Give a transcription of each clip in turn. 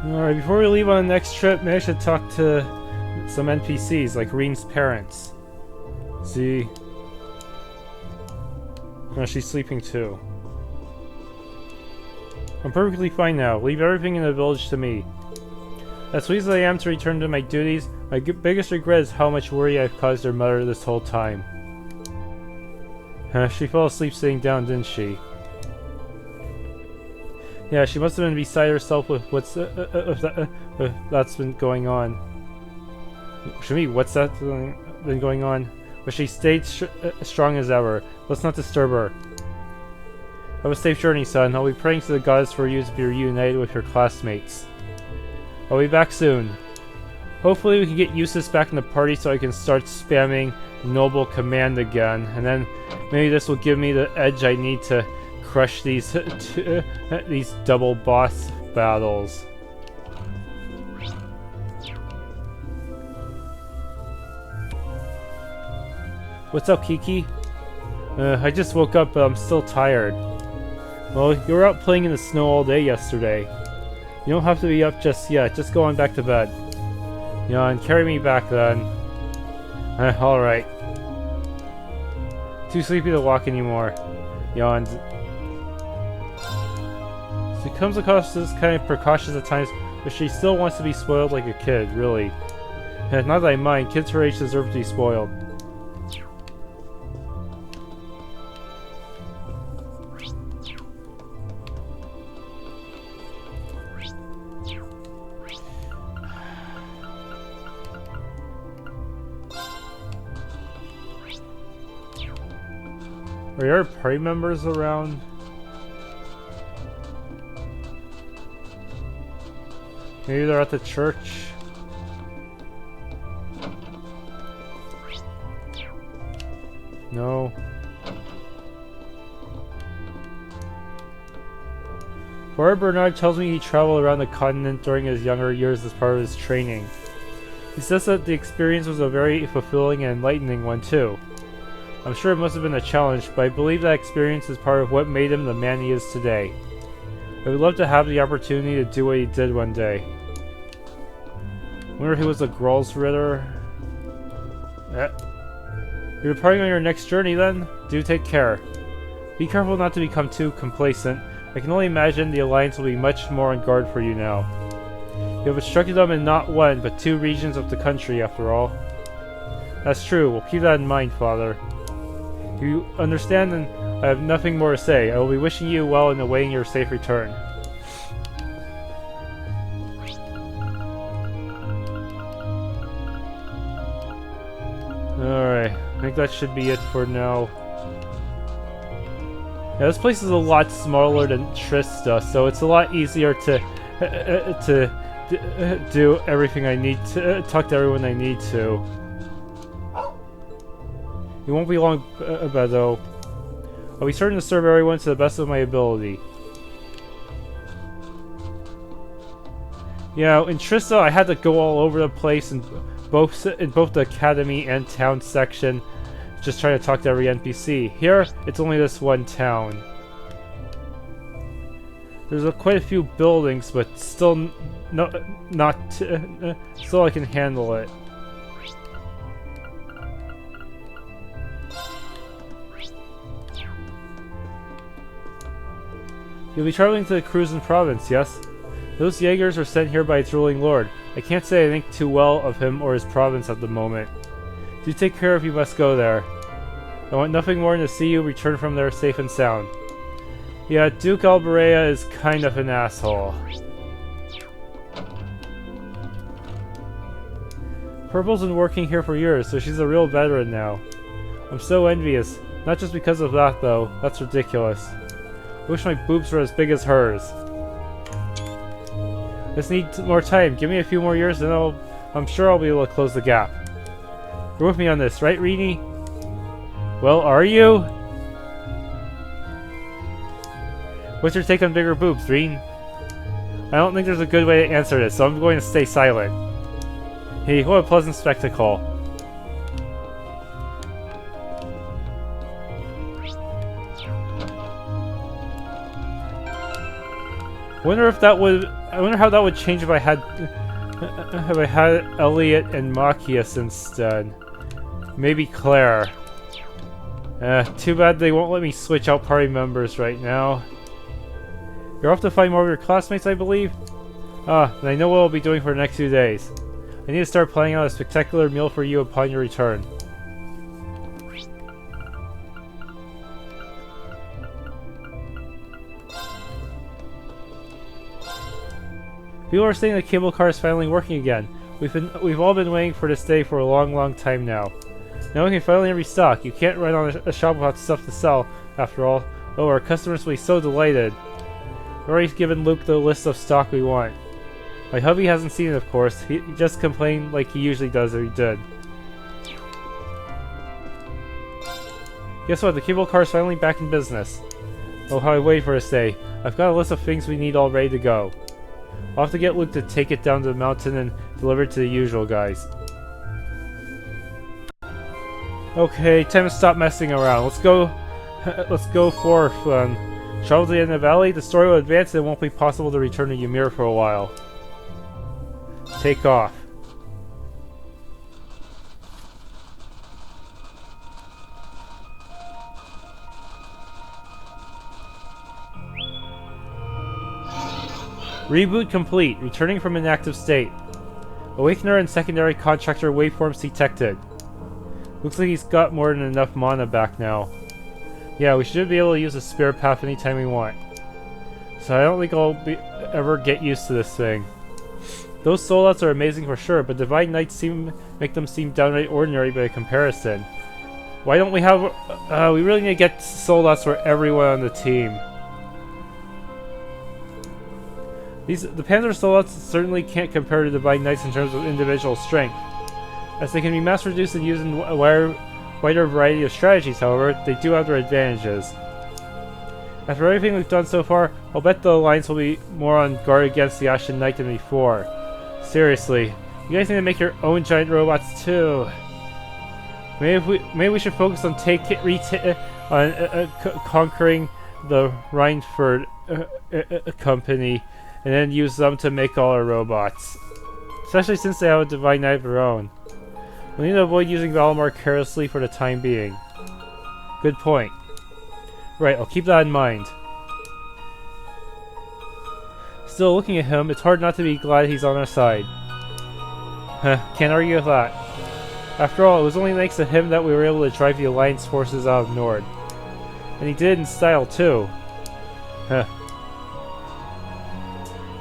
Alright, before we leave on the next trip, maybe I should talk to some NPCs, like Rean's parents. See? No, she's sleeping too. I'm perfectly fine now. Leave everything in the village to me. As pleased as I am to return to my duties, my biggest regret is how much worry I've caused her mother this whole time. She fell asleep sitting down, didn't she? Yeah, she must have been beside herself with what's that's been going on. Shimi, what's that been going on? But she stayed strong as ever. Let's not disturb her. Have a safe journey, son. I'll be praying to the gods for you to be reunited with your classmates. I'll be back soon. Hopefully we can get Eustace back in the party so I can start spamming Noble Command again. And then maybe this will give me the edge I need to crush these double boss battles. What's up, Kiki? I just woke up, but I'm still tired. Well, you were out playing in the snow all day yesterday. You don't have to be up just yet. Just go on back to bed. Yeah, and carry me back then. Alright. Too sleepy to walk anymore. Yawned. She comes across as kind of precautious at times, but she still wants to be spoiled like a kid, really. And not that I mind, kids her age deserve to be spoiled. Are your party members around? Maybe they're at the church? No. Father Bernard tells me he traveled around the continent during his younger years as part of his training. He says that the experience was a very fulfilling and enlightening one too. I'm sure it must have been a challenge, but I believe that experience is part of what made him the man he is today. I would love to have the opportunity to do what he did one day. Wonder if he was a Grol's Ritter. You're departing on your next journey then? Do take care. Be careful not to become too complacent. I can only imagine the Alliance will be much more on guard for you now. You have instructed them in not one, but 2 regions of the country, after all. That's true. We'll keep that in mind, Father. You understand, and I have nothing more to say. I will be wishing you well and awaiting your safe return. Alright, I think that should be it for now. Yeah, this place is a lot smaller than Trista, so it's a lot easier to do everything I need to, talk to everyone I need to. It won't be long, though. I'll be certain to serve everyone to the best of my ability. Yeah, in Trista, I had to go all over the place in both the academy and town section, just trying to talk to every NPC. Here, it's only this one town. There's quite a few buildings, but still still I can handle it. You'll be traveling to the Cruisin province, yes? Those Jaegers are sent here by its ruling lord. I can't say I think too well of him or his province at the moment. Do take care if you must go there. I want nothing more than to see you return from there safe and sound. Yeah, Duke Alberea is kind of an asshole. Purple's been working here for years, so she's a real veteran now. I'm so envious. Not just because of that, though. That's ridiculous. I wish my boobs were as big as hers. Just need more time. Give me a few more years and I'm sure I'll be able to close the gap. You're with me on this, right, Reanie? Well, are you? What's your take on bigger boobs, Rean? I don't think there's a good way to answer this, so I'm going to stay silent. Hey, what a pleasant spectacle. Wonder if that would I wonder how that would change if I had Elliot and Machias instead. Maybe Claire. Too bad they won't let me switch out party members right now. You're off to find more of your classmates, I believe? Ah, then I know what I'll be doing for the next few days. I need to start planning out a spectacular meal for you upon your return. People are saying the cable car is finally working again. We've all been waiting for this day for a long time now. Now we can finally restock. You can't run on a shop without stuff to sell, after all. Oh, our customers will be so delighted. I've already given Luke the list of stock we want. My hubby hasn't seen it, of course. He just complained like he usually does if he did. Guess what? The cable car is finally back in business. Oh, how I waited for this day. I've got a list of things we need all ready to go. I'll have to get Luke to take it down to the mountain and deliver it to the usual guys. Okay, time to stop messing around. Let's go forth. Travel to the end of the valley. The story will advance and it won't be possible to return to Ymir for a while. Take off. Reboot complete. Returning from inactive state. Awakener and secondary contractor waveforms detected. Looks like he's got more than enough mana back now. Yeah, we should be able to use a spare path anytime we want. So I don't think I'll ever get used to this thing. Those soldats are amazing for sure, but Divine Knights make them seem downright ordinary by comparison. Why don't we have... we really need to get soldats for everyone on the team. The Panzer Soldats certainly can't compare to Divine Knights in terms of individual strength. As they can be mass-reduced and used in a wider variety of strategies, however, they do have their advantages. After everything we've done so far, I'll bet the Alliance will be more on guard against the Ashen Knight than before. Seriously, you guys need to make your own giant robots too. Maybe we should focus on conquering the Rhineford company, and then use them to make all our robots. Especially since they have a Divine Knight of their own. We need to avoid using Valimar carelessly for the time being. Good point. Right, I'll keep that in mind. Still, looking at him, it's hard not to be glad he's on our side. Can't argue with that. After all, it was only thanks to him that we were able to drive the Alliance forces out of Nord. And he did it in style, too.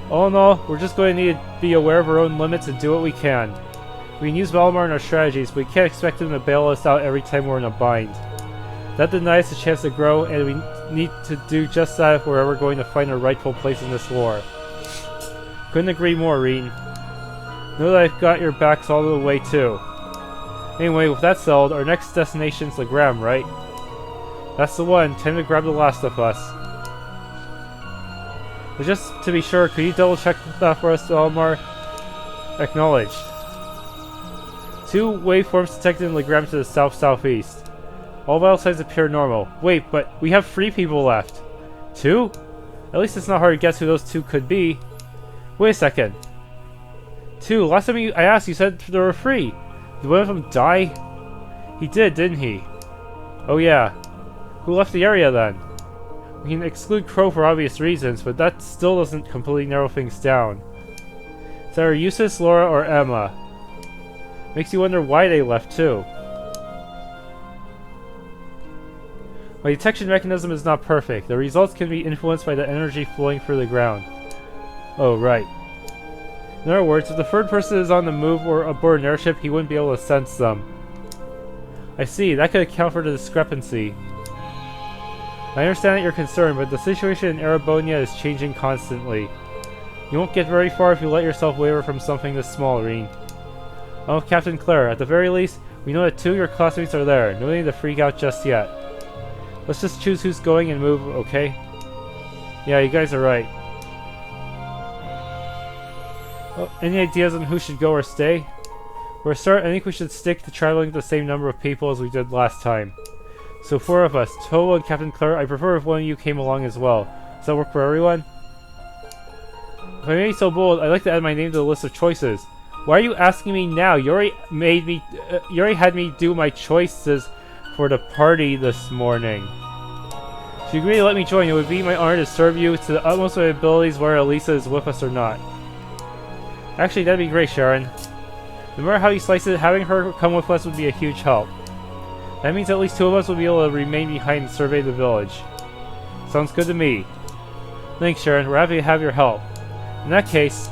All in all, we're just going to need to be aware of our own limits and do what we can. We can use Valimar in our strategies, but we can't expect him to bail us out every time we're in a bind. That denies us a chance to grow, and we need to do just that if we're ever going to find our rightful place in this war. Couldn't agree more, Rean. Know that I've got your backs all the way too. Anyway, with that settled, our next destination's Legram, right? That's the one. Time to grab the last of us. But just to be sure, could you double check that for us, Valimar? Acknowledged. 2 waveforms detected in Legram to the south-southeast. All vital signs appear normal. Wait, but we have 3 people left. 2? At least it's not hard to guess who those 2 could be. Wait a second. 2, last time I asked, you said there were 3. Did one of them die? He did, didn't he? Oh yeah. Who left the area then? We can exclude Crow for obvious reasons, but that still doesn't completely narrow things down. It's either Eustace, Laura, or Emma. Makes you wonder why they left too. My detection mechanism is not perfect. The results can be influenced by the energy flowing through the ground. Oh, right. In other words, if the third person is on the move or aboard an airship, he wouldn't be able to sense them. I see, that could account for the discrepancy. I understand that you're concerned, but the situation in Erebonia is changing constantly. You won't get very far if you let yourself waver from something this small, Rean. I'm with Captain Claire. At the very least, we know that 2 of your classmates are there. No need to freak out just yet. Let's just choose who's going and move, okay? Yeah, you guys are right. Well, any ideas on who should go or stay? For a start, I think we should stick to traveling with the same number of people as we did last time. So 4 of us, Toa and Captain Claire. I prefer if one of you came along as well. Does that work for everyone? If I may be so bold, I'd like to add my name to the list of choices. Why are you asking me now? You already you already had me do my choices for the party this morning. If you agree to let me join, it would be my honor to serve you to the utmost of my abilities, whether Elisa is with us or not. Actually, that'd be great, Sharon. No matter how you slice it, having her come with us would be a huge help. That means at least 2 of us will be able to remain behind and survey the village. Sounds good to me. Thanks, Sharon. We're happy to have your help. In that case...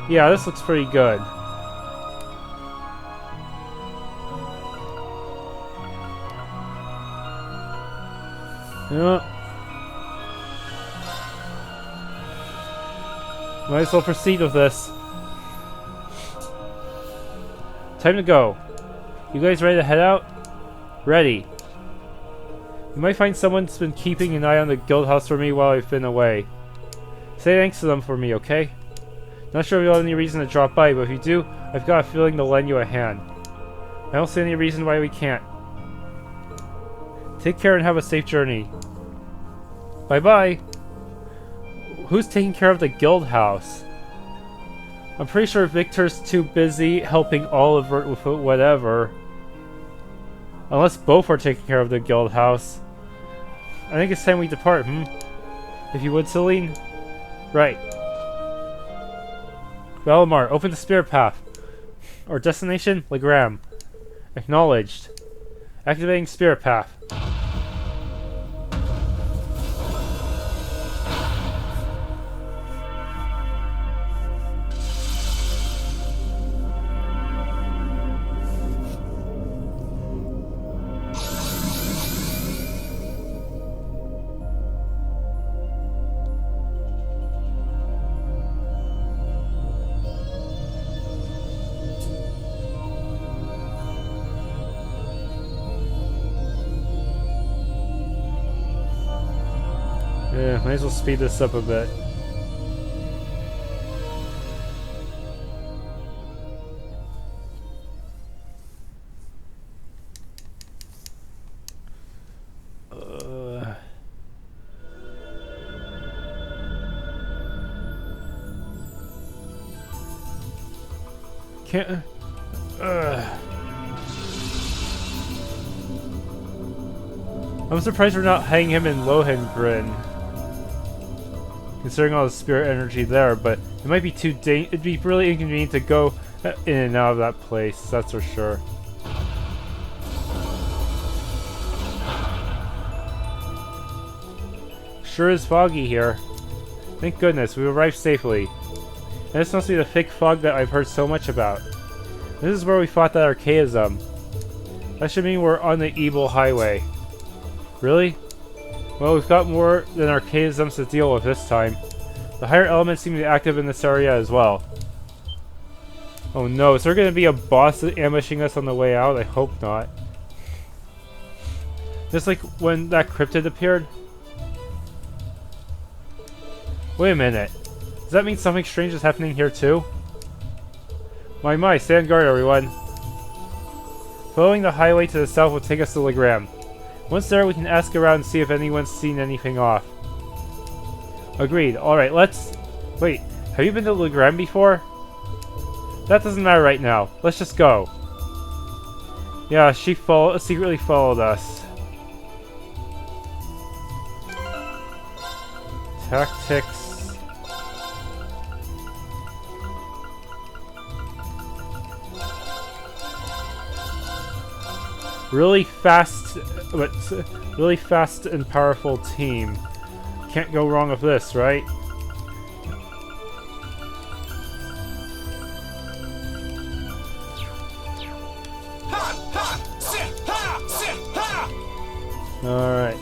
yeah, this looks pretty good. Yeah. Might as well proceed with this. Time to go. You guys ready to head out? Ready. You might find someone's been keeping an eye on the guild house for me while I've been away. Say thanks to them for me, okay? Not sure if you'll have any reason to drop by, but if you do, I've got a feeling they'll lend you a hand. I don't see any reason why we can't. Take care and have a safe journey. Bye-bye! Who's taking care of the guild house? I'm pretty sure Victor's too busy helping Oliver with whatever. Unless both are taking care of the guild house. I think it's time we depart, If you would, Celine? Right. Valimar, open the spirit path. Our destination? Legram. Acknowledged. Activating spirit path. Yeah, might as well speed this up a bit. Can't... I'm surprised we're not hanging him in Lohengrin, considering all the spirit energy there, but it might be too it'd be really inconvenient to go in and out of that place, that's for sure. Sure is foggy here. Thank goodness, we arrived safely. And this must be the thick fog that I've heard so much about. This is where we fought that archaism. That should mean we're on the evil highway. Really? Well, we've got more than archaisms to deal with this time. The higher elements seem to be active in this area as well. Oh no, is there going to be a boss ambushing us on the way out? I hope not. Just like when that cryptid appeared? Wait a minute. Does that mean something strange is happening here too? My, stand guard everyone. Following the highway to the south will take us to Legram. Once there, we can ask around and see if anyone's seen anything off. Agreed. Alright, let's... Wait, have you been to Legram before? That doesn't matter right now. Let's just go. Yeah, she secretly followed us. Tactics. Really fast and powerful team. Can't go wrong with this, right? Alright.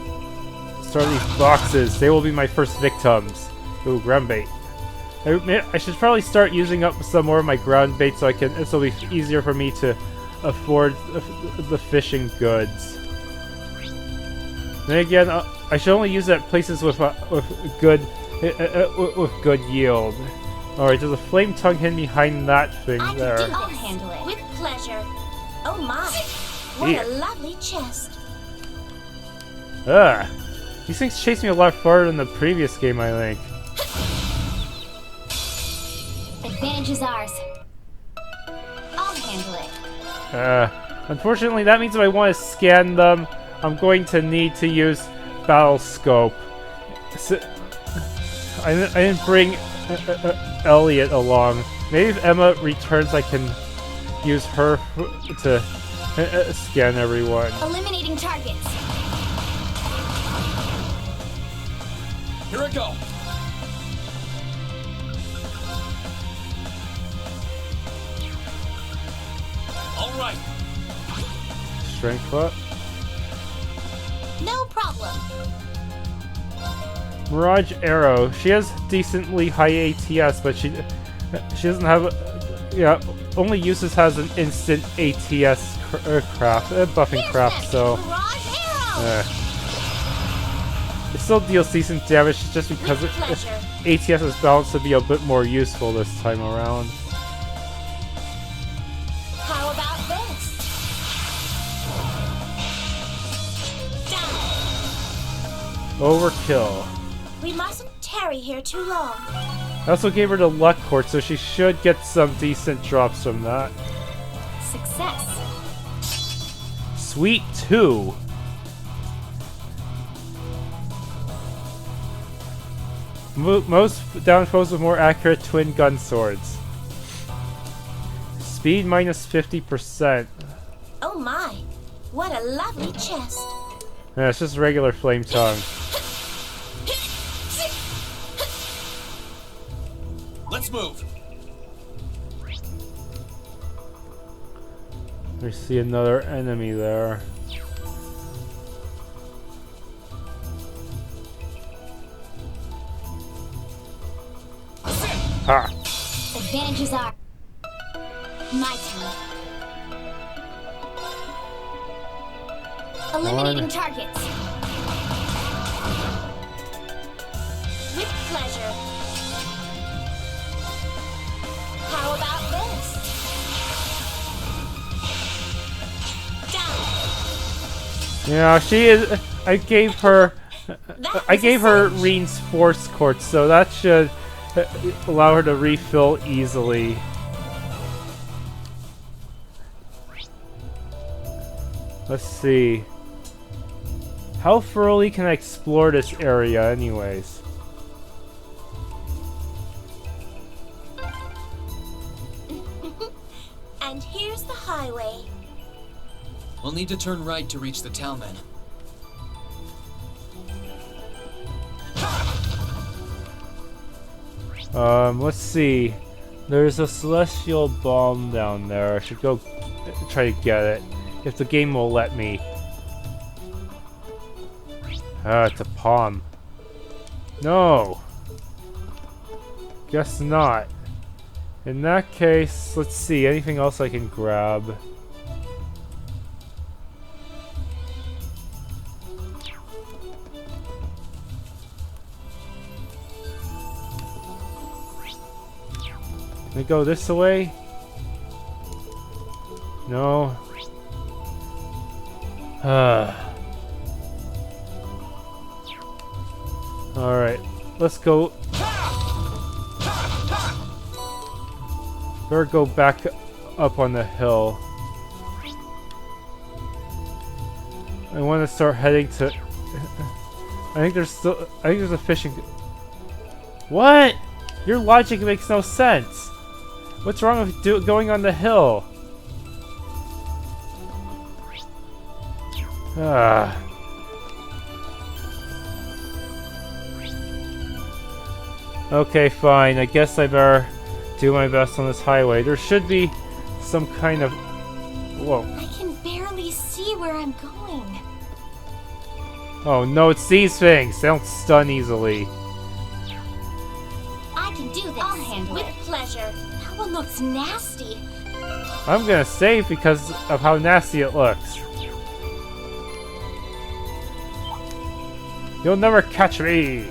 Start these boxes. They will be my first victims. Ooh, ground bait. I should probably start using up some more of my ground bait so this will be easier for me to afford the fishing goods. Then again, I should only use it at places with good yield. All right, there's a flame tongue hidden behind that thing there. I'll handle it with pleasure. Oh my! What a lovely chest. Ugh. These things chase me a lot farther than the previous game, I think. Advantage is ours. I'll handle it. Unfortunately, that means if I want to scan them, I'm going to need to use battle scope. So, I didn't bring Elliot along. Maybe if Emma returns, I can use her to scan everyone. Eliminating targets. Here I go. All right. Strength up. No problem. Mirage Arrow. She has decently high ATS, but she doesn't have. Yeah, only uses has an instant ATS buffing craft. So Mirage Arrow. it still deals decent damage just because ATS is balanced to be a bit more useful this time around. How about this? Down. Overkill. We mustn't tarry here too long. I also gave her the luck court, so she should get some decent drops from that. Success. Sweet 2. Most down foes with more accurate twin gun swords. Speed minus 50%. Oh my! What a lovely chest. Yeah, it's just regular flame tongue. Let's move. We see another enemy there. Ha! Advantages are my turn. Eliminating targets. With pleasure. How about this? Down. Yeah, she is. I gave her Rean's force court, so that should allow her to refill easily. Let's see. How thoroughly can I explore this area, anyways? And here's the highway. We'll need to turn right to reach the town then. Let's see. There's a celestial bomb down there. I should go try to get it. If the game will let me. Ah, it's a palm. No! Guess not. In that case, let's see. Anything else I can grab? Can we go this way? No. Alright, let's go. Better go back up on the hill. I want to start heading to. I think there's a fishing. What? Your logic makes no sense. What's wrong with going on the hill? Ah. Okay, fine. I guess I better do my best on this highway. There should be some kind of... Whoa. I can barely see where I'm going. Oh no, it's these things. They don't stun easily. I can do this. I'll handle it. With pleasure. That one looks nasty. I'm gonna save because of how nasty it looks. You'll never catch me!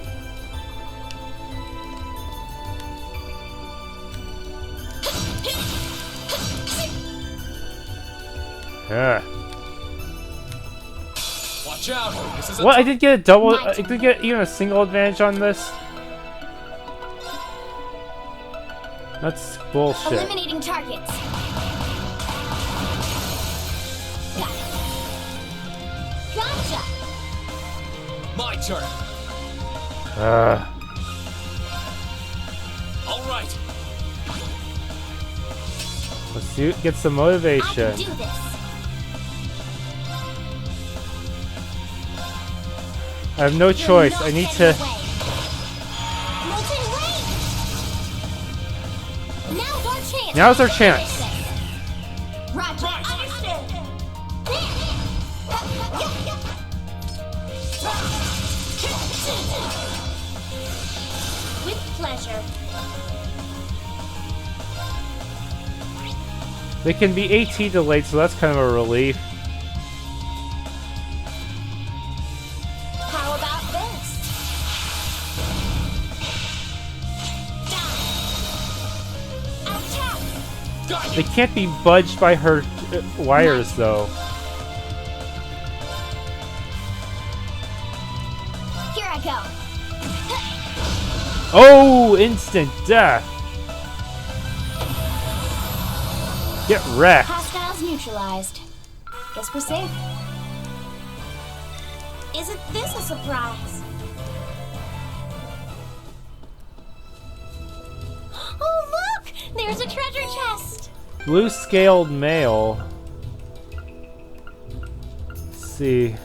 Watch out! This is a What? I didn't get a double. I didn't get even a single advantage on this. That's bullshit. Eliminating targets. Got it. Gotcha. my turn. All right. Let's get some I motivation. can do this. I have no choice. I need to. Now's our chance. Roger. Understood. With pleasure. They can be AT delayed, so that's kind of a relief. How about this? They can't be budged by her wires, though. Here I go. Oh, instant death! Get wrecked. Hostiles neutralized. Guess we're safe. Isn't this a surprise? Oh, look! There's a treasure chest! Blue scaled mail. Let's see.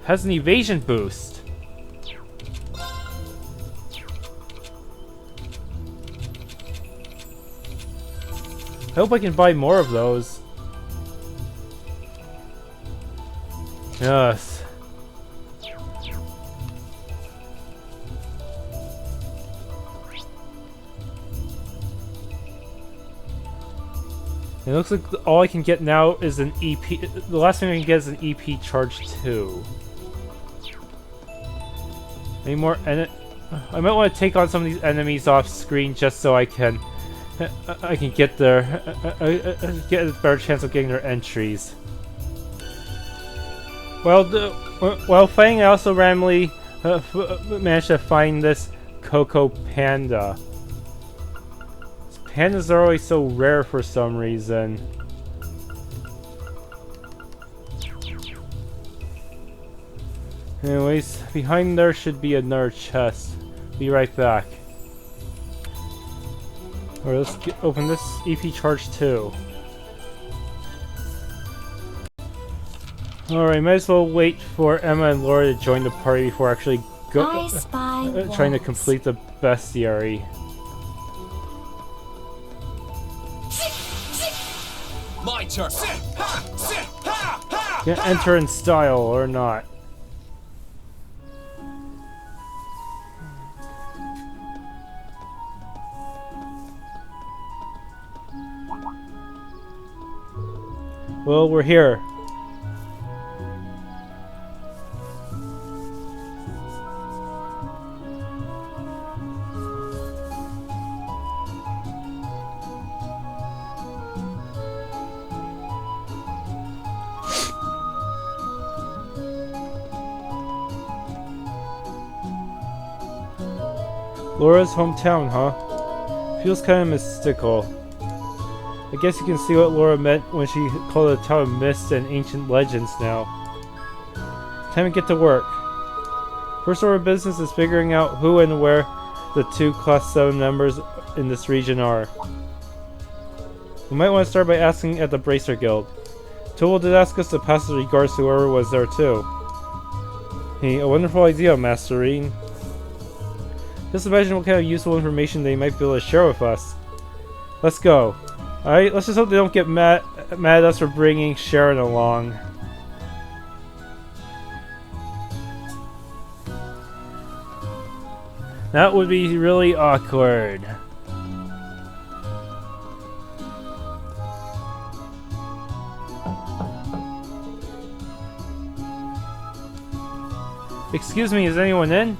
Has an evasion boost. I hope I can buy more of those. Yes. It looks like all I can get now is an EP. The last thing I can get is an EP charge 2. Any more? I might want to take on some of these enemies off screen just so I can get their get a better chance of getting their entries. While fighting, I also randomly managed to find this Coco Panda. Pandas are always so rare for some reason. Anyways, behind there should be another chest. Be right back. Alright, let's open this EP charge 2. Alright, might as well wait for Emma and Laura to join the party before actually trying to complete the bestiary. My turn. Can enter in style or not. Well, we're here. Laura's hometown, huh? Feels kind of mystical. I guess you can see what Laura meant when she called it a town of myths and ancient legends now. Time to get to work. First order of business is figuring out who and where the 2 Class 7 members in this region are. We might want to start by asking at the Bracer Guild. Tool did ask us to pass the regards to whoever was there too. Hey, a wonderful idea, Master Rean. Just imagine what kind of useful information they might be able to share with us. Let's go. Alright, let's just hope they don't get mad at us for bringing Sharon along. That would be really awkward. Excuse me, is anyone in?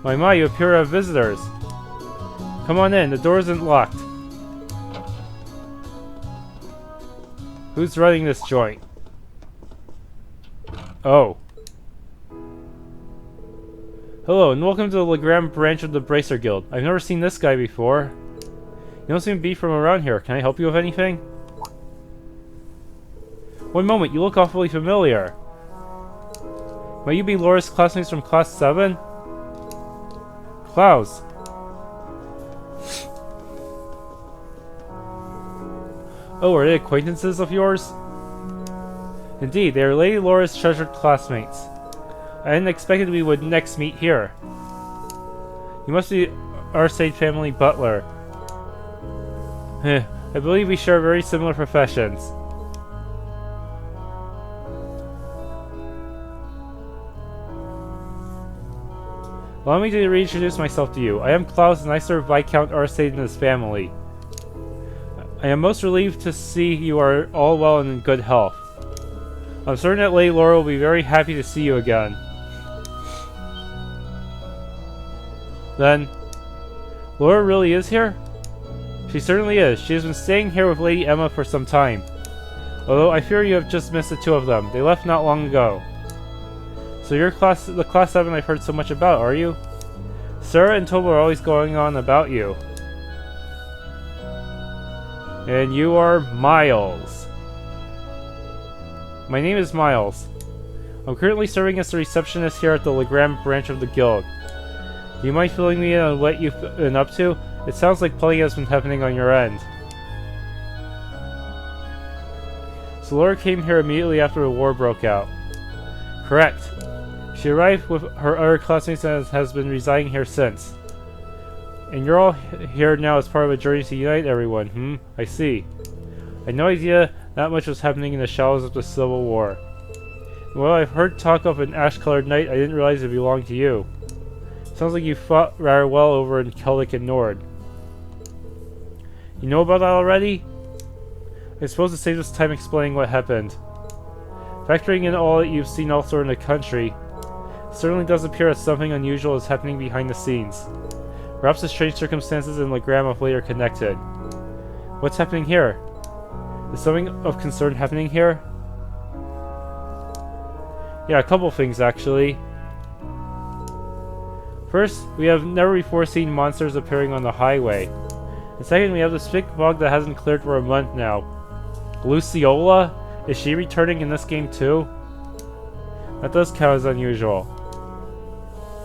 My, you appear to have visitors. Come on in, the door isn't locked. Who's running this joint? Oh. Hello, and welcome to the Legram branch of the Bracer Guild. I've never seen this guy before. You don't seem to be from around here. Can I help you with anything? One moment, you look awfully familiar. Might you be Laura's classmates from Class 7? Klaus. Oh, are they acquaintances of yours? Indeed, they are Lady Laura's treasured classmates. I didn't expect we would next meet here. You must be our Sage family butler. I believe we share very similar professions. Allow me to reintroduce myself to you. I am Klaus, and I serve Viscount Arcade and his family. I am most relieved to see you are all well and in good health. I'm certain that Lady Laura will be very happy to see you again. Then, Laura really is here? She certainly is. She has been staying here with Lady Emma for some time. Although I fear you have just missed the two of them. They left not long ago. So you're the Class 7 I've heard so much about, are you? Sarah and Toba are always going on about you. And you are Miles. My name is Miles. I'm currently serving as the receptionist here at the Legram branch of the guild. Do you mind filling me in on what you've been up to? It sounds like plenty has been happening on your end. So Laura came here immediately after the war broke out. Correct. She arrived with her other classmates and has been residing here since. And you're all here now as part of a journey to unite everyone, I see. I had no idea that much was happening in the shadows of the Civil War. Well, I've heard talk of an ash-colored knight. I didn't realize it belonged to you. Sounds like you fought rather well over in Celtic and Nord. You know about that already? I suppose it saves us time explaining what happened. Factoring in all that you've seen elsewhere in the country, it certainly does appear that something unusual is happening behind the scenes. Perhaps the strange circumstances in Legram of late are connected. What's happening here? Is something of concern happening here? Yeah, a couple things actually. First, we have never before seen monsters appearing on the highway. And second, we have this big fog that hasn't cleared for a month now. Luciola? Is she returning in this game too? That does count as unusual.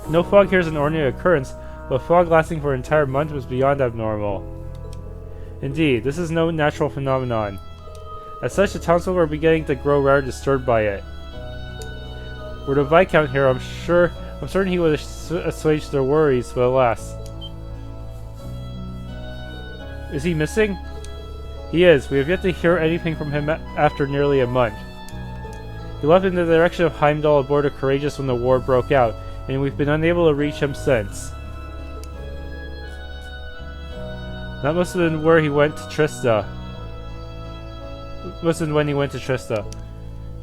No fog here is an ordinary occurrence, but fog lasting for an entire month was beyond abnormal. Indeed, this is no natural phenomenon. As such, the townsfolk are beginning to grow rather disturbed by it. Were the Viscount here, I'm certain he would assuage their worries, but alas. Is he missing? He is. We have yet to hear anything from him after nearly a month. He left in the direction of Heimdallr aboard a Courageous when the war broke out, and we've been unable to reach him since. That must have been where he went to Trista. Must have been when he went to Trista.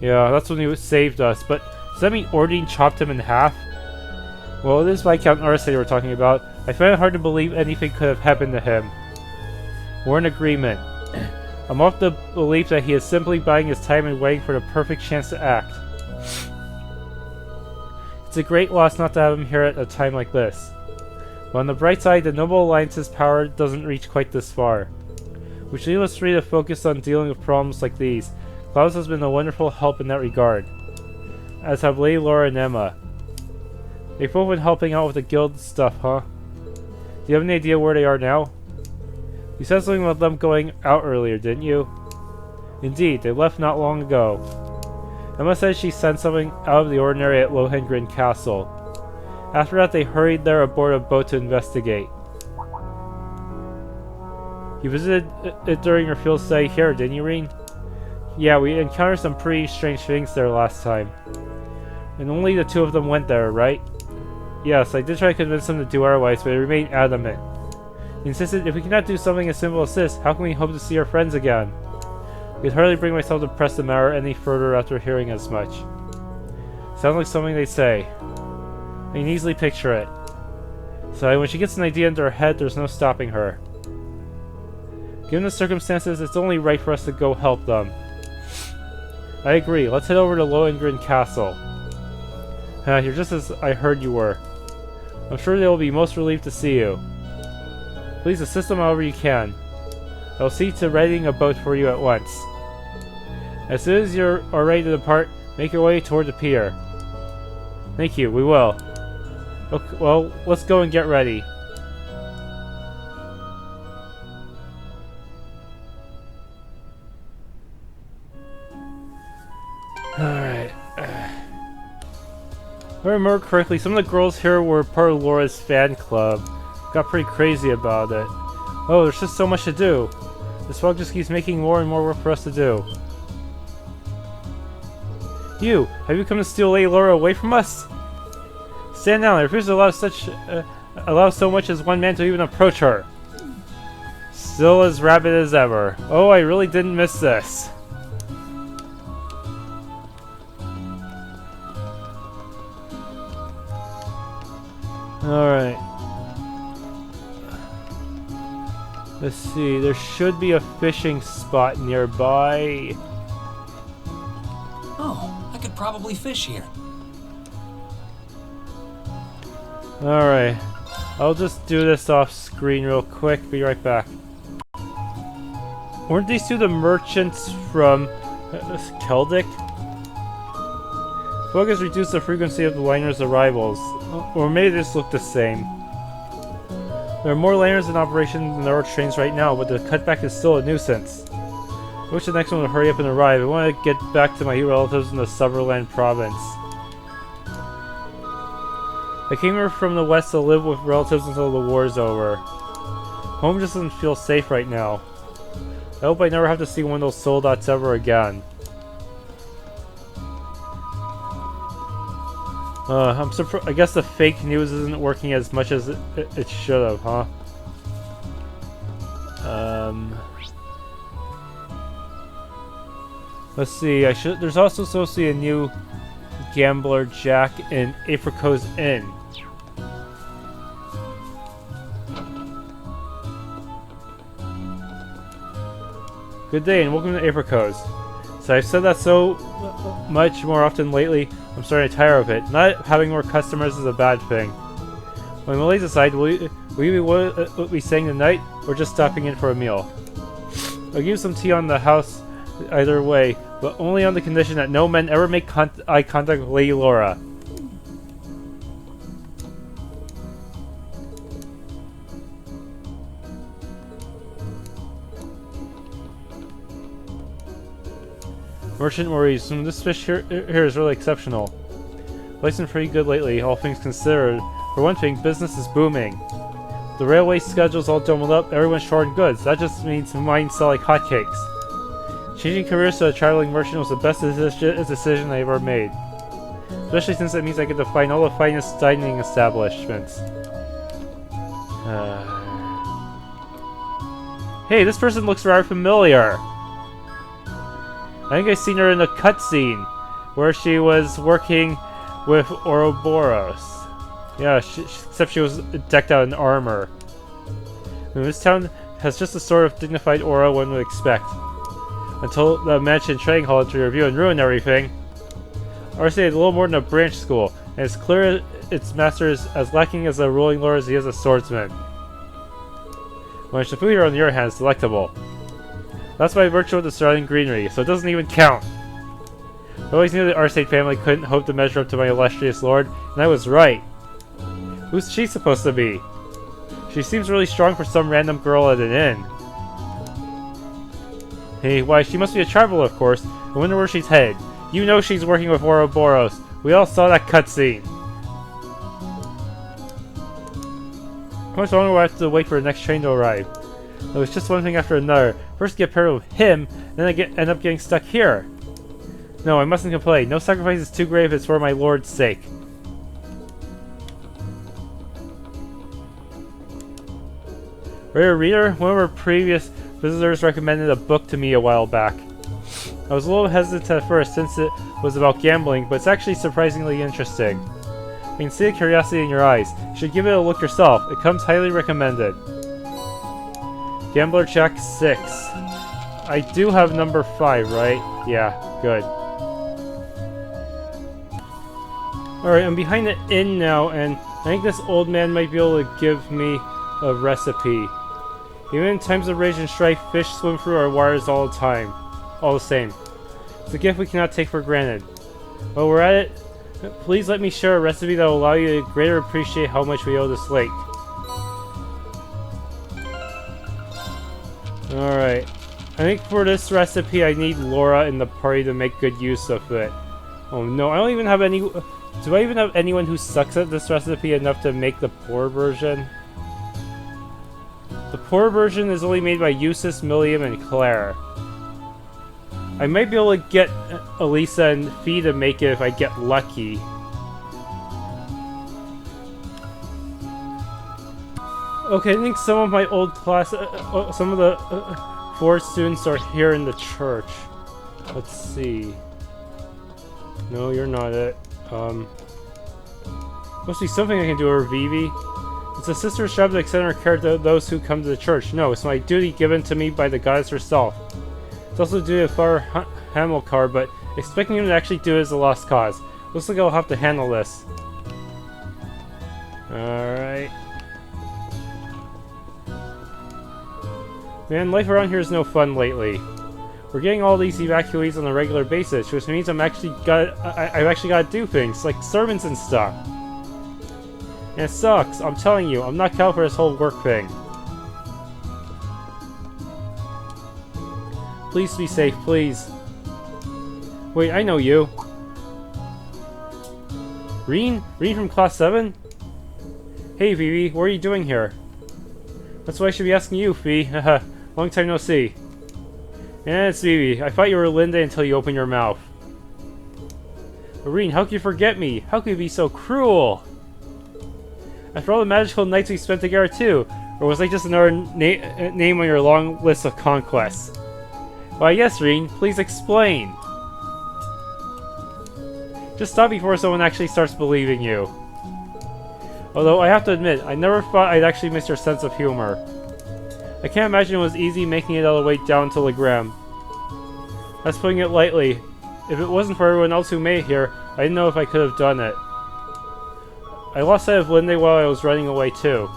Yeah, that's when he saved us, but does that mean Ordine chopped him in half? Well, it is Viscount Arcade we're talking about. I find it hard to believe anything could have happened to him. We're in agreement. I'm of the belief that he is simply biding his time and waiting for the perfect chance to act. It's a great loss not to have him here at a time like this. But on the bright side, the Noble Alliance's power doesn't reach quite this far. Which leaves us free to focus on dealing with problems like these. Klaus has been a wonderful help in that regard. As have Lady Laura and Emma. They've both been helping out with the guild stuff, huh? Do you have any idea where they are now? You said something about them going out earlier, didn't you? Indeed, they left not long ago. Emma said she sensed something out of the ordinary at Lohengrin Castle. After that, they hurried there aboard a boat to investigate. You visited it during your field study here, didn't you, Rean? Yeah, we encountered some pretty strange things there last time. And only the two of them went there, right? Yes, I did try to convince them to do otherwise, but they remained adamant. He insisted if we cannot do something as simple as this, how can we hope to see our friends again? I could hardly bring myself to press the matter any further after hearing as much. Sounds like something they'd say. I can easily picture it. So when she gets an idea into her head, there's no stopping her. Given the circumstances, it's only right for us to go help them. I agree. Let's head over to Lohengrin Castle. You're just as I heard you were. I'm sure they will be most relieved to see you. Please assist them however you can. I will see to readying a boat for you at once. As soon as you are ready to depart, make your way toward the pier. Thank you, we will. Okay, well, let's go and get ready. Alright. If I remember correctly, some of the girls here were part of Laura's fan club. Got pretty crazy about it. Oh, there's just so much to do. This fog just keeps making more and more work for us to do. You! Have you come to steal Lady Laura away from us? Stand down, I refuse to allow so much as one man to even approach her. Still as rabid as ever. Oh, I really didn't miss this. Alright. Let's see, there should be a fishing spot nearby. Oh, I could probably fish here. Alright. I'll just do this off screen real quick, be right back. Weren't these two the merchants from Keldic? Fog has reduced the frequency of the liner's arrivals. Or maybe they just look the same. There are more liners in operation than there are trains right now, but the cutback is still a nuisance. I wish the next one would hurry up and arrive. I want to get back to my relatives in the Summerland province. I came here from the west to live with relatives until the war's over. Home just doesn't feel safe right now. I hope I never have to see one of those soldats ever again. I'm surprised. I guess the fake news isn't working as much as it should have, huh? Let's see. There's also supposed to be a new gambler Jack in Apricot's Inn. Good day and welcome to Apricot's. So I've said that so much more often lately, I'm starting to tire of it. Not having more customers is a bad thing. When Millie's aside, will you be staying the night or just stopping in for a meal? I'll give you some tea on the house either way, but only on the condition that no men ever make eye contact with Lady Laura. Merchant worries. This fish here is really exceptional. Life's been pretty good lately, all things considered. For one thing, business is booming. The railway schedule's all jumbled up, everyone's short on goods. That just means mine sell like hotcakes. Changing careers to a traveling merchant was the best decision I ever made. Especially since it means I get to find all the finest dining establishments. Hey, this person looks rather familiar. I think I've seen her in a cutscene where she was working with Ouroboros. Yeah, except she was decked out in armor. And this town has just the sort of dignified aura one would expect. Until the mentioned trading hall to review and ruin everything. RC is a little more than a branch school, and it's clear its master is as lacking as a ruling lord as he is a swordsman. When the food here, on the other hand, is delectable. That's by virtue of the surrounding greenery, so it doesn't even count. I always knew the Arcade family couldn't hope to measure up to my illustrious lord, and I was right. Who's she supposed to be? She seems really strong for some random girl at an inn. Hey, why, she must be a traveler, of course. I wonder where she's headed. You know she's working with Ouroboros. We all saw that cutscene. How much longer will I have to wait for the next train to arrive? It was just one thing after another. First get paired with him, then I end up getting stuck here. No, I mustn't complain. No sacrifice is too great if it's for my lord's sake. Are you a reader? One of our previous visitors recommended a book to me a while back. I was a little hesitant at first since it was about gambling, but it's actually surprisingly interesting. I can see the curiosity in your eyes. You should give it a look yourself. It comes highly recommended. Gambler check 6. I do have number 5, right? Yeah, good. Alright, I'm behind the inn now, and I think this old man might be able to give me a recipe. Even in times of rage and strife, fish swim through our wires all the time. All the same. It's a gift we cannot take for granted. While we're at it, please let me share a recipe that will allow you to greater appreciate how much we owe this lake. Alright. I think for this recipe I need Laura in the party to make good use of it. Oh no, I don't even have any... Do I even have anyone who sucks at this recipe enough to make the poor version? The poor version is only made by Eustace, Milliam, and Claire. I might be able to get Elisa and Fee to make it if I get lucky. Okay, I think some of my old class, some of the Ford students are here in the church. Let's see. No, you're not it. Must be something I can do, or Vivi. It's a sister's job to extend her care to those who come to the church. No, it's my duty given to me by the goddess herself. It's also due to Father Heimdallr, but expecting him to actually do it is a lost cause. Looks like I'll have to handle this. Alright. Man, life around here is no fun lately. We're getting all these evacuees on a regular basis, which means I've actually got to do things, like sermons and stuff. And it sucks, I'm telling you, I'm not cut out for this whole work thing. Please be safe, please. Wait, I know you. Rean? Rean from Class 7? Hey, Vivi, what are you doing here? That's what I should be asking you, Fee. Haha, long time no see. Yeah, it's Vivi. I thought you were Linda until you opened your mouth. But Rean, how could you forget me? How could you be so cruel? After all the magical nights we spent together too, or was I just another name on your long list of conquests? Why yes, Rean, please explain. Just stop before someone actually starts believing you. Although I have to admit, I never thought I'd actually miss your sense of humor. I can't imagine it was easy making it all the way down to Legram. That's putting it lightly. If it wasn't for everyone else who made it here, I didn't know if I could have done it. I lost sight of Linda while I was running away too.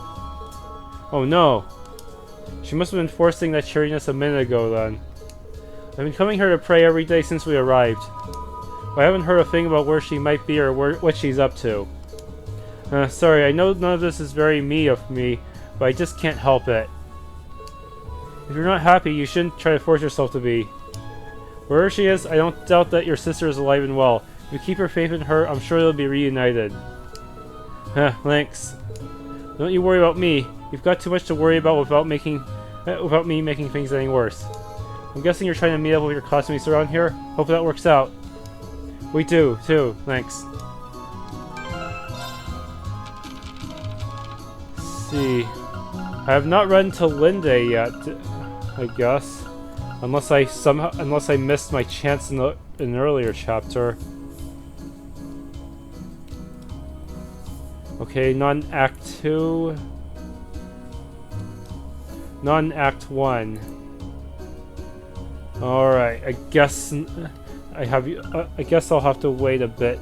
Oh no. She must have been forcing that cheeriness a minute ago then. I've been coming here to pray every day since we arrived. But I haven't heard a thing about where she might be or what she's up to. Sorry, I know none of this is very me of me, but I just can't help it. If you're not happy, you shouldn't try to force yourself to be. Wherever she is, I don't doubt that your sister is alive and well. If you keep your faith in her, I'm sure they'll be reunited. Thanks. Don't you worry about me. You've got too much to worry about without me making things any worse. I'm guessing you're trying to meet up with your classmates around here? Hope that works out. We do, too. Thanks. Let's see. I have not run into Linda yet, I guess. Unless I missed my chance in an earlier chapter. Okay, non-Act 2. Non-Act 1. Alright, I guess I'll have to wait a bit.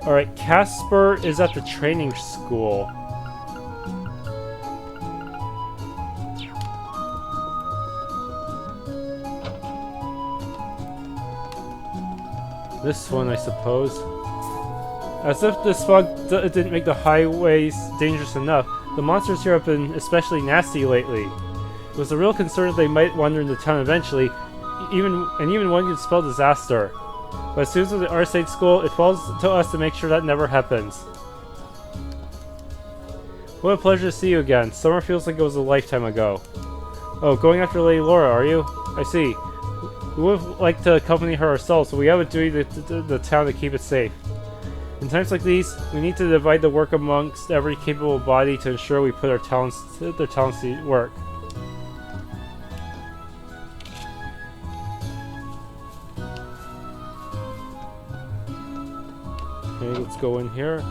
Alright, Casper is at the training school. This one, I suppose. As if this fog didn't make the highways dangerous enough, the monsters here have been especially nasty lately. It was a real concern that they might wander into town eventually, even one could spell disaster. But as soon as the aristocracy school, it falls to us to make sure that never happens. What a pleasure to see you again. Summer feels like it was a lifetime ago. Oh, going after Lady Laura, are you? I see. We would have liked to accompany her ourselves, but we have a duty to the town to keep it safe. In times like these, we need to divide the work amongst every capable body to ensure we put their talents to work. Okay, let's go in here.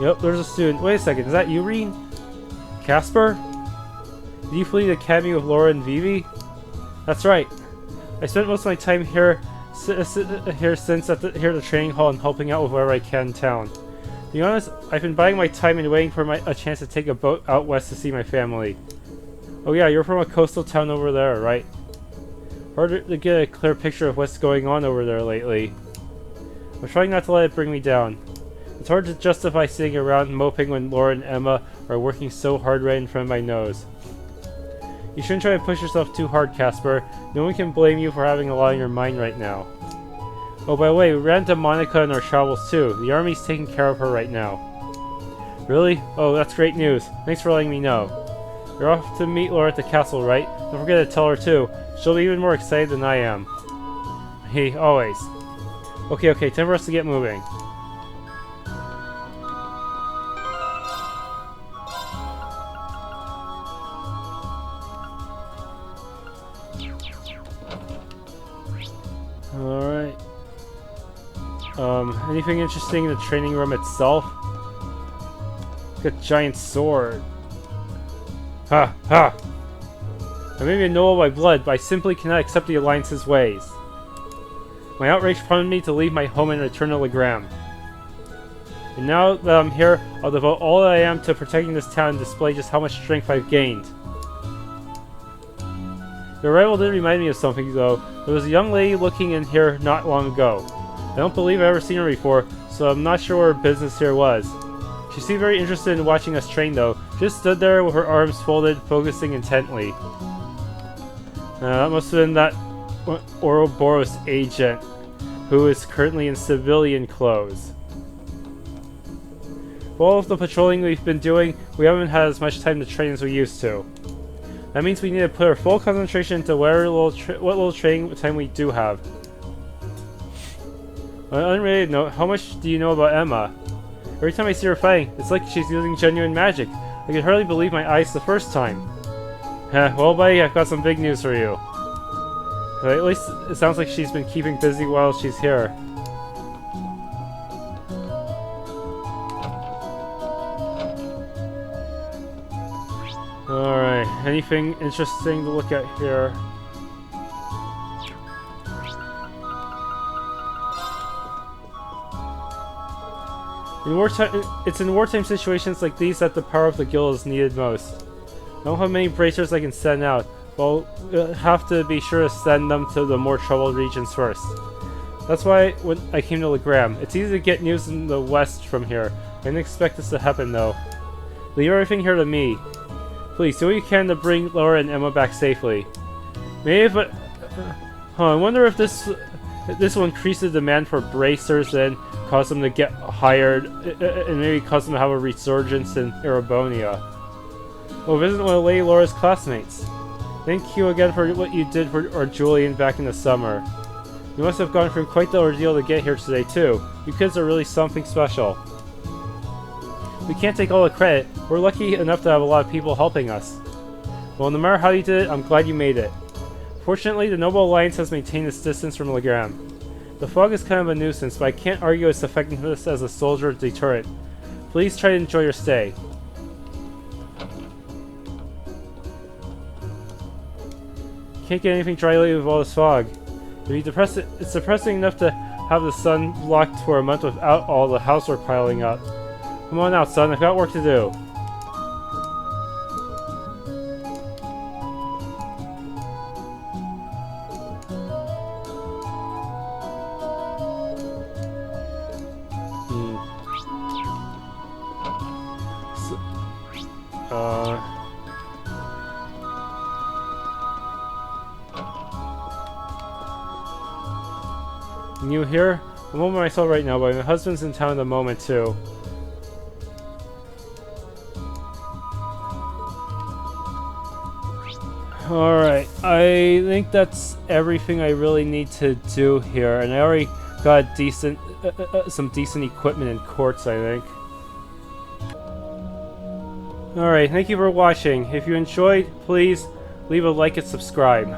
Yep, there's a student. Wait a second, is that you, Rean? Casper? Did you flee the academy with Laura and Vivi? That's right. I spent most of my time here here since at the training hall and helping out with wherever I can in town. To be honest, I've been biding my time and waiting for a chance to take a boat out west to see my family. Oh yeah, you're from a coastal town over there, right? Hard to get a clear picture of what's going on over there lately. I'm trying not to let it bring me down. It's hard to justify sitting around moping when Laura and Emma are working so hard right in front of my nose. You shouldn't try to push yourself too hard, Casper. No one can blame you for having a lot on your mind right now. Oh, by the way, we ran into Monica in our travels too. The army's taking care of her right now. Really? Oh, that's great news. Thanks for letting me know. You're off to meet Laura at the castle, right? Don't forget to tell her too. She'll be even more excited than I am. Hey, always. Okay, time for us to get moving. Alright. Anything interesting in the training room itself? Like a giant sword. Ha! Ha! I may be a noble by blood, but I simply cannot accept the Alliance's ways. My outrage prompted me to leave my home and return to Legram. And now that I'm here, I'll devote all that I am to protecting this town and display just how much strength I've gained. Your arrival did remind me of something, though. There was a young lady looking in here not long ago. I don't believe I've ever seen her before, so I'm not sure what her business here was. She seemed very interested in watching us train, though. She just stood there with her arms folded, focusing intently. That must have been that Ouroboros agent, who is currently in civilian clothes. For all of the patrolling we've been doing, we haven't had as much time to train as we used to. That means we need to put our full concentration into what little training time we do have. On an unrelated note, how much do you know about Emma? Every time I see her fighting, it's like she's using genuine magic. I could hardly believe my eyes the first time. Well, buddy, I've got some big news for you. But at least it sounds like she's been keeping busy while she's here. Alright, anything interesting to look at here? It's in wartime situations like these that the power of the guild is needed most. I don't have many bracers I can send out, but I'll have to be sure to send them to the more troubled regions first. That's why when I came to Legram. It's easy to get news in the west from here. I didn't expect this to happen though. Leave everything here to me. Please, do what you can to bring Laura and Emma back safely. Maybe if I wonder if this will increase the demand for bracers and cause them to get hired, and maybe cause them to have a resurgence in Erebonia. We'll visit one of Lady Laura's classmates. Thank you again for what you did for our Julian back in the summer. You must have gone through quite the ordeal to get here today too. You kids are really something special. We can't take all the credit. We're lucky enough to have a lot of people helping us. Well, no matter how you did it, I'm glad you made it. Fortunately, the Noble Alliance has maintained its distance from Legram. The fog is kind of a nuisance, but I can't argue its effectiveness as a soldier deterrent. Please try to enjoy your stay. Can't get anything dry lately with all this fog. It's depressing enough to have the sun blocked for a month without all the housework piling up. Come on out, son. I've got work to do. You here? I'm home by myself right now, but my husband's in town at the moment too. Alright, I think that's everything I really need to do here, and I already got some decent equipment in quartz, I think. Alright, thank you for watching. If you enjoyed, please leave a like and subscribe.